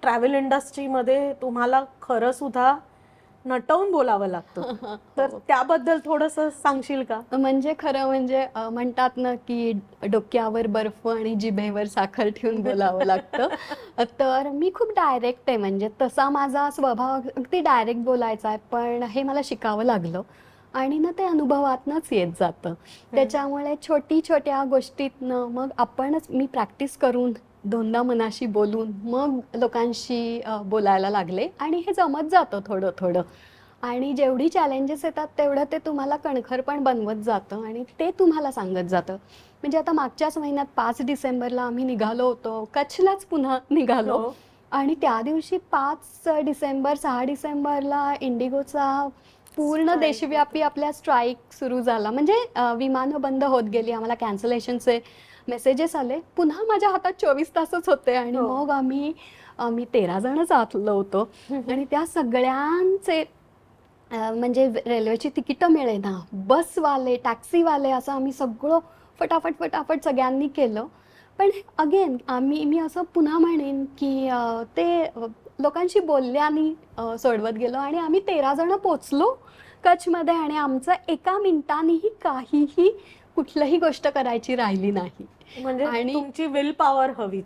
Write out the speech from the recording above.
Travel इंडस्ट्रीमध्ये तुम्हाला खरं सुद्धा नटवून बोलावं लागतं. तर त्याबद्दल थोडंसं सांगशील का? म्हणजे खरं म्हणजे म्हणतात ना की डोक्यावर बर्फ आणि जिभेवर साखर ठेवून बोलावं लागतं. तर मी खूप डायरेक्ट आहे, म्हणजे तसा माझा स्वभाव अगदी डायरेक्ट बोलायचा आहे, पण हे मला शिकावं लागलं आणि ना ते अनुभवातनंच येत जातं. त्याच्यामुळे छोट्या गोष्टीतनं मग आपणच मी प्रॅक्टिस करून दोनदा मनाशी बोलून मग लोकांशी बोलायला लागले आणि हे जमत जातं थोडं थोडं. आणि जेवढी चॅलेंजेस येतात तेवढं ते तुम्हाला कणखर पण बनवत जातं आणि ते तुम्हाला सांगत जातं. म्हणजे आता मागच्याच महिन्यात 5 डिसेंबरला आम्ही निघालो होतो, कच्छलाच पुन्हा निघालो हो. आणि त्या दिवशी 5 डिसेंबर 6 डिसेंबरला इंडिगोचा पूर्ण Strike देशव्यापी होतं. आपल्या स्ट्राईक सुरू झाला. म्हणजे विमानं बंद होत गेली, आम्हाला कॅन्सलेशनचे मेसेजेस आले. पुन्हा माझ्या हातात 24 तासच होते आणि हो. मग आम्ही आम्ही 13 जणच आतलो होतो आणि त्या सगळ्यांचे म्हणजे रेल्वेची तिकीटं मिळेना, बसवाले, टॅक्सीवाले असं आम्ही सगळं फटाफट सगळ्यांनी केलं. पण अगेन मी असं पुन्हा म्हणेन की लोकांशी बोलल्याने सोडवत गेलो आणि आम्ही 13 जण पोचलो कच्छमध्ये आणि आमचं एका मिनिटानेही काहीही कुठलीही गोष्ट करायची राहिली नाही. म्हणजे आणि तुमची विल पॉवर हवी.